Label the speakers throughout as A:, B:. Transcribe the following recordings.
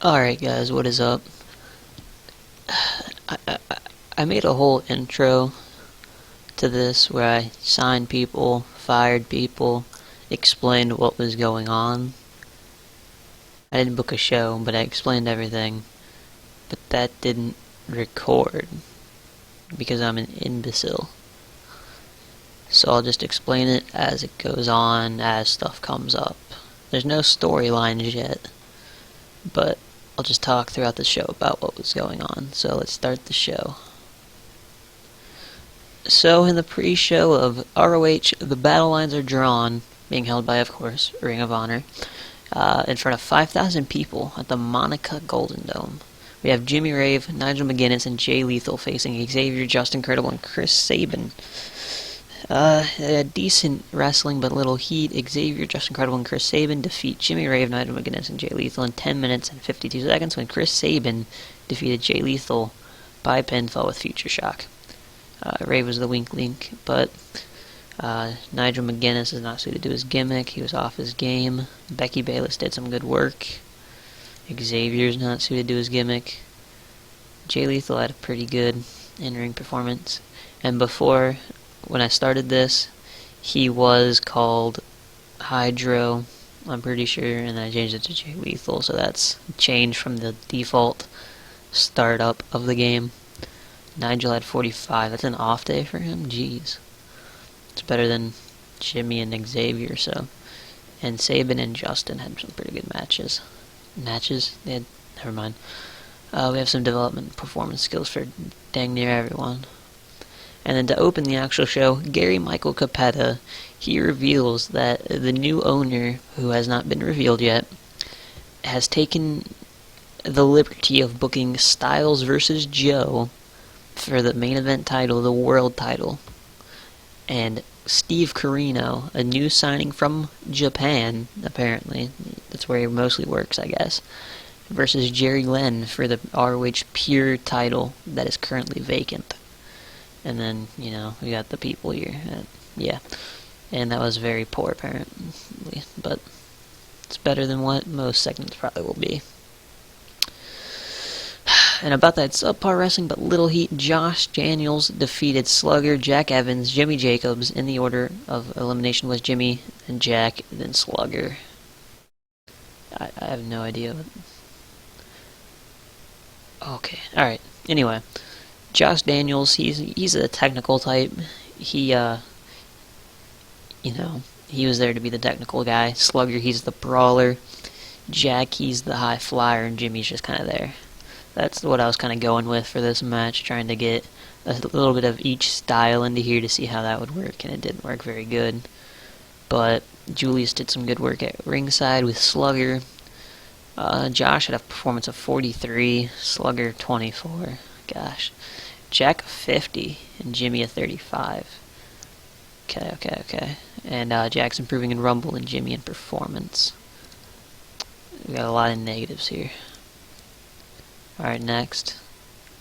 A: Alright guys, what is up? I, I, I made a whole intro to this where I signed people, fired people, explained what was going on. I didn't book a show, but I explained everything. But that didn't record because I'm an imbecile. So I'll just explain it as it goes on, as stuff comes up. There's no storylines yet, but I'll just talk throughout the show about what was going on. So let's start the show. So in the pre-show of ROH, the battle lines are drawn, being held by, of course, Ring of Honor, in front of 5,000 people at the Monica Golden Dome. We have Jimmy Rave, Nigel McGuinness, and Jay Lethal facing Xavier, Justin Credible, and Chris Sabin. Decent wrestling, but little heat. Xavier, Justin Credible, and Chris Sabin defeat Jimmy Rave, Nigel McGuinness, and Jay Lethal in 10 minutes and 52 seconds when Chris Sabin defeated Jay Lethal by pinfall with Future Shock. Rave was the wink link, but Nigel McGuinness is not suited to his gimmick. He was off his game. Becky Bayless did some good work. Xavier's not suited to his gimmick. Jay Lethal had a pretty good in-ring performance. And before, when I started this, he was called Hydro, I'm pretty sure, and then I changed it to Jay Lethal, so that's a change from the default startup of the game. Nigel had 45. That's an off day for him? Jeez. It's better than Jimmy and Xavier, so. And Sabin and Justin had some pretty good matches. They had... Never mind. We have some development performance skills for dang near everyone. And then to open the actual show, Gary Michael Capetta, he reveals that the new owner, who has not been revealed yet, has taken the liberty of booking Styles vs. Joe for the main event title, the world title. And Steve Corino, a new signing from Japan, apparently, that's where he mostly works, I guess, versus Jerry Lynn for the ROH Pure title that is currently vacant. And then, we got the people here. Yeah. And that was very poor, apparently. But it's better than what most segments probably will be. And about that subpar wrestling but little heat, Josh Daniels defeated Slugger, Jack Evans, Jimmy Jacobs. In the order of elimination was Jimmy and Jack, then Slugger. I have no idea. Okay, alright. Anyway, Josh Daniels, he's a technical type. He was there to be the technical guy. Slugger, he's the brawler. Jack, he's the high flyer, and Jimmy's just kind of there. That's what I was kind of going with for this match, trying to get a little bit of each style into here to see how that would work, and it didn't work very good. But Julius did some good work at ringside with Slugger. Josh had a performance of 43, Slugger 24. Gosh. Jack 50, and Jimmy a 35. Okay. And Jack's improving in Rumble, and Jimmy in performance. We got a lot of negatives here. Alright, next.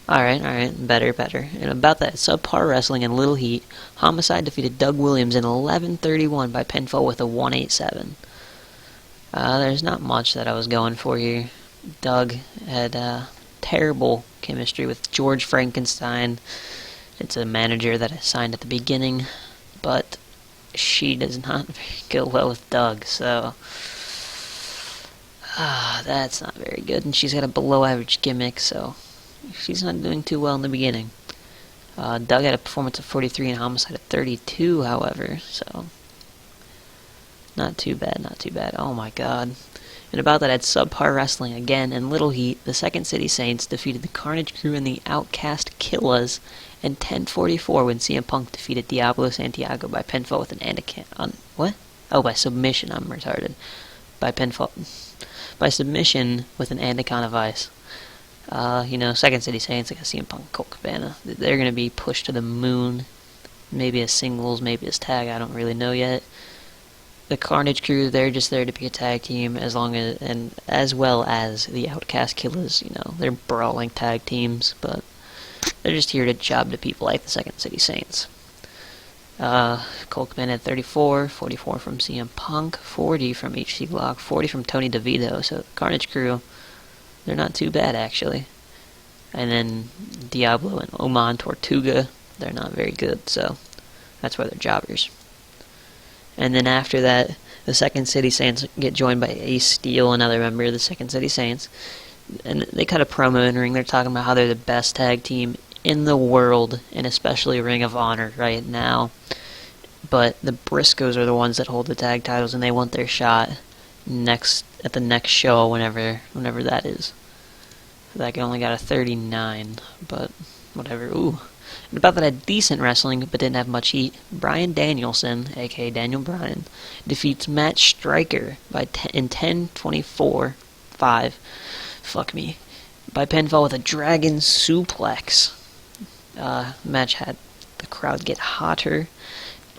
A: Alright, better. And about that subpar wrestling and little heat, Homicide defeated Doug Williams in 11:31 by pinfall with a 187. There's not much that I was going for here. Doug had terrible chemistry with George Frankenstein. It's a manager that I signed at the beginning, but she does not go well with Doug, so that's not very good. And she's got a below average gimmick, so she's not doing too well in the beginning. Doug had a performance of 43 and Homicide of 32, however, so not too bad. Oh my god. And about that, I had subpar wrestling again and little heat. The Second City Saints defeated the Carnage Crew and the Outcast Killers in 10:44 when CM Punk defeated Diablo Santiago by pinfall with an anaconda. What? Oh, by submission. I'm retarded. By submission with an anaconda vice. Second City Saints, like CM Punk, Colt Cabana, they're going to be pushed to the moon. Maybe as singles, maybe as tag. I don't really know yet. The Carnage Crew, they're just there to be a tag team, as well as the Outcast Killers. They're brawling tag teams, but they're just here to job to people like the Second City Saints. Colt Cabana had 34, 44 from CM Punk, 40 from HC Glock, 40 from Tony DeVito. So Carnage Crew, They're not too bad, actually. And then Diablo and Oman Tortuga, they're not very good, so that's why they're jobbers. And then after that, the Second City Saints get joined by Ace Steel, another member of the Second City Saints. And they cut a promo in the ring. They're talking about how they're the best tag team in the world, and especially Ring of Honor right now. But the Briscoes are the ones that hold the tag titles, and they want their shot at the next show, whenever that is. That guy only got a 39, but whatever. Ooh. And about that had decent wrestling, but didn't have much heat. Bryan Danielson, aka Daniel Bryan, defeats Matt Striker in 10-24-5. Fuck me. By pinfall with a dragon suplex. Match had the crowd get hotter.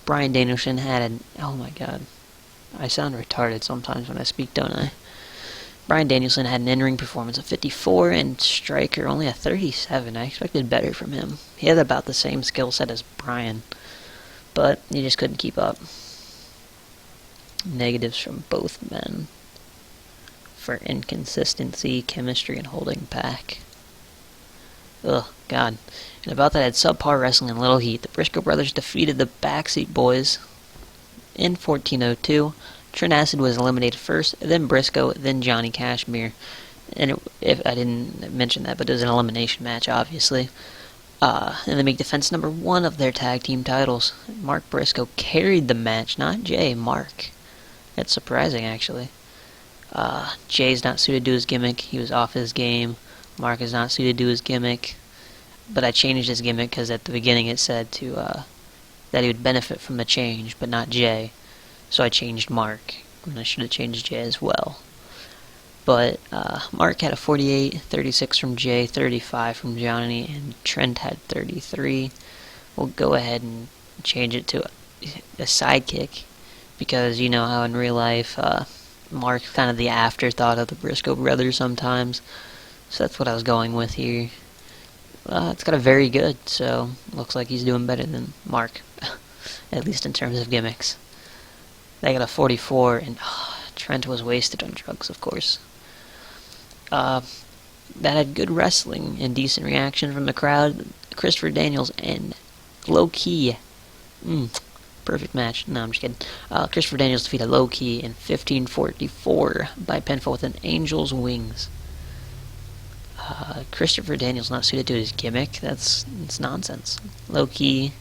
A: Bryan Danielson had oh my god. I sound retarded sometimes when I speak, don't I? Bryan Danielson had an in-ring performance of 54, and Striker only a 37. I expected better from him. He had about the same skill set as Bryan, but he just couldn't keep up. Negatives from both men for inconsistency, chemistry, and holding back. Ugh, God. And about that had subpar wrestling and little heat. The Briscoe brothers defeated the Backseat Boys in 1402. Trent Acid was eliminated first, then Briscoe, then Johnny Cashmere. And if I didn't mention that, but it was an elimination match, obviously. And they make defense number 1 of their tag team titles. Mark Briscoe carried the match, not Jay, Mark. That's surprising, actually. Jay's not suited to his gimmick. He was off his game. Mark is not suited to his gimmick. But I changed his gimmick because at the beginning it said that he would benefit from the change, but not Jay. So I changed Mark, and I should have changed Jay as well. But Mark had a 48, 36 from Jay, 35 from Johnny, and Trent had 33. We'll go ahead and change it to a sidekick, because you know how in real life Mark's kind of the afterthought of the Briscoe brothers sometimes. So that's what I was going with here. It's got a very good, so looks like he's doing better than Mark, at least in terms of gimmicks. They got a 44, and Trent was wasted on drugs, of course. That had good wrestling and decent reaction from the crowd. Christopher Daniels and Lowkey. Perfect match. No, I'm just kidding. Christopher Daniels defeated Lowkey in 15-44 by pinfall with an Angel's Wings. Christopher Daniels not suited to his gimmick. It's nonsense. Lowkey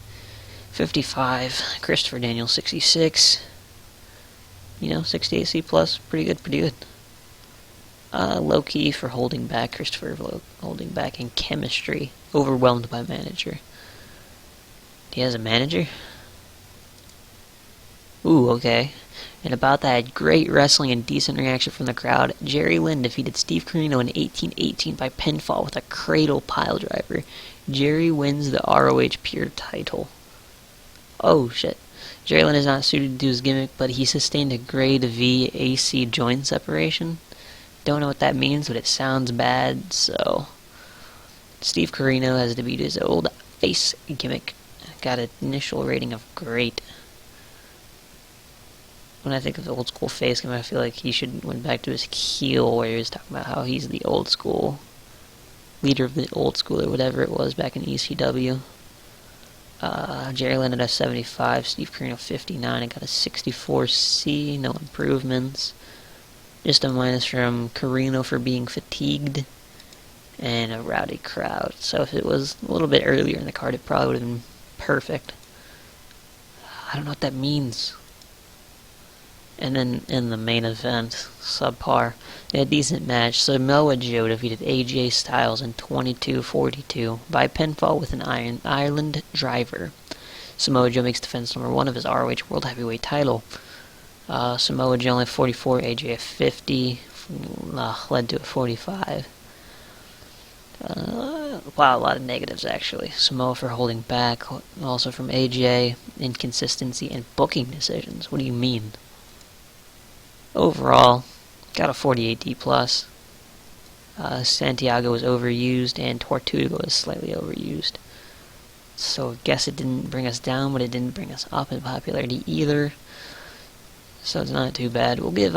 A: 55. Christopher Daniels 66. 68 C+, pretty good. Lowkey for holding back, Christopher holding back in chemistry, overwhelmed by manager. He has a manager? Ooh, okay. And about that, great wrestling and decent reaction from the crowd. Jerry Lynn defeated Steve Corino in 1818 by pinfall with a cradle piledriver. Jerry wins the ROH Pure title. Oh, shit. Jerry Lynn is not suited to his gimmick, but he sustained a grade V AC joint separation. Don't know what that means, but it sounds bad, so... Steve Corino has debuted his old face gimmick. Got an initial rating of great. When I think of the old school face gimmick, I feel like he should went back to his heel, where he was talking about how he's the old school leader of the old school, or whatever it was back in ECW. Jerry Lynn at a 75, Steve Corino 59, I got a 64C, no improvements. Just a minus from Corino for being fatigued, and a rowdy crowd. So if it was a little bit earlier in the card, it probably would have been perfect. I don't know what that means. And then in the main event, subpar, a decent match. Samoa Joe defeated AJ Styles in 22-42 by pinfall with an Ireland driver. Samoa Joe makes defense number 1 of his ROH World Heavyweight title. Samoa Joe only 44, AJ a 50, led to a 45. Wow, a lot of negatives actually. Samoa for holding back, also from AJ, inconsistency and booking decisions. What do you mean? Overall, got a 48D+. Santiago was overused, and Tortuga was slightly overused. So I guess it didn't bring us down, but it didn't bring us up in popularity either. So it's not too bad. We'll give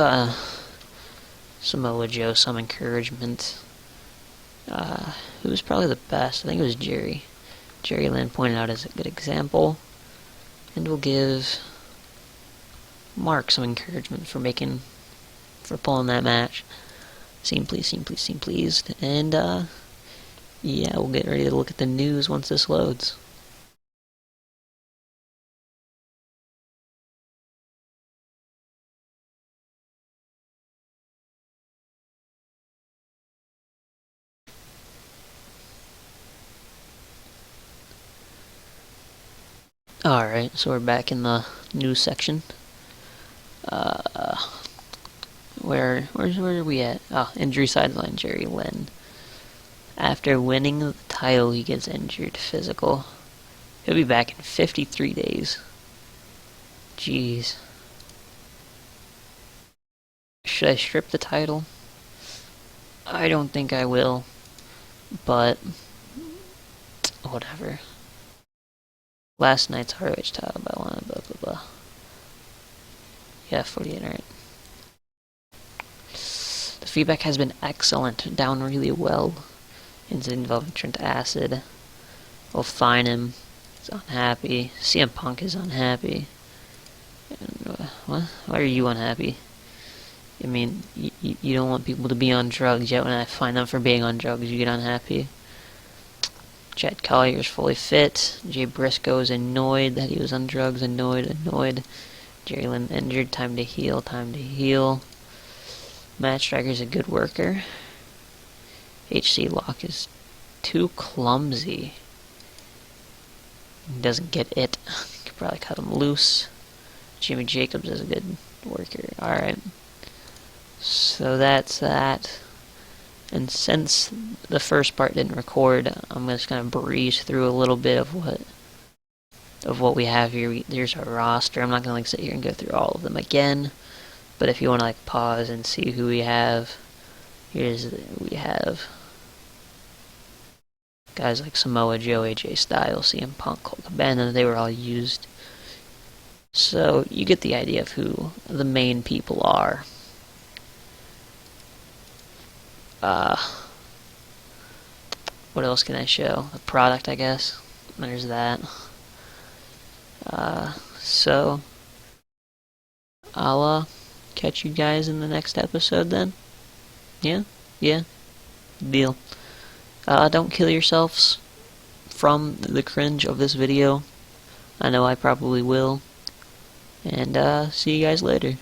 A: Samoa Joe some encouragement. Who was probably the best? I think it was Jerry. Jerry Lynn pointed out as a good example. And we'll give Mark some encouragement for pulling that match. Seem pleased. And, yeah, we'll get ready to look at the news once this loads. Alright, so we're back in the news section. Where are we at? Oh, injury sideline, Jerry Lynn. After winning the title, he gets injured. Physical. He'll be back in 53 days. Jeez. Should I strip the title? I don't think I will. But, whatever. Last night's ROH title by one, blah blah blah. Yeah, 48, alright. The feedback has been excellent, down really well. Incident involving Trent Acid. We'll fine him. He's unhappy. CM Punk is unhappy. And, what? Why are you unhappy? I mean, you don't want people to be on drugs, yet when I find them for being on drugs, you get unhappy. Chad Collier's fully fit. Jay Briscoe is annoyed that he was on drugs. Annoyed. Jerry Lynn injured. Time to heal. Matt Striker's a good worker. HC Lock is too clumsy. He doesn't get it. Could probably cut him loose. Jimmy Jacobs is a good worker. Alright. So that's that. And since the first part didn't record, I'm just gonna breeze through a little bit of what we have here. There's our roster. I'm not gonna sit here and go through all of them again. But if you want to pause and see who we have, we have guys like Samoa Joe, AJ Styles, CM Punk, Colt Cabana. They were all used. So you get the idea of who the main people are. What else can I show? The product, I guess. There's that. So I'll catch you guys in the next episode then. Yeah? Deal. Don't kill yourselves from the cringe of this video. I know I probably will. And see you guys later.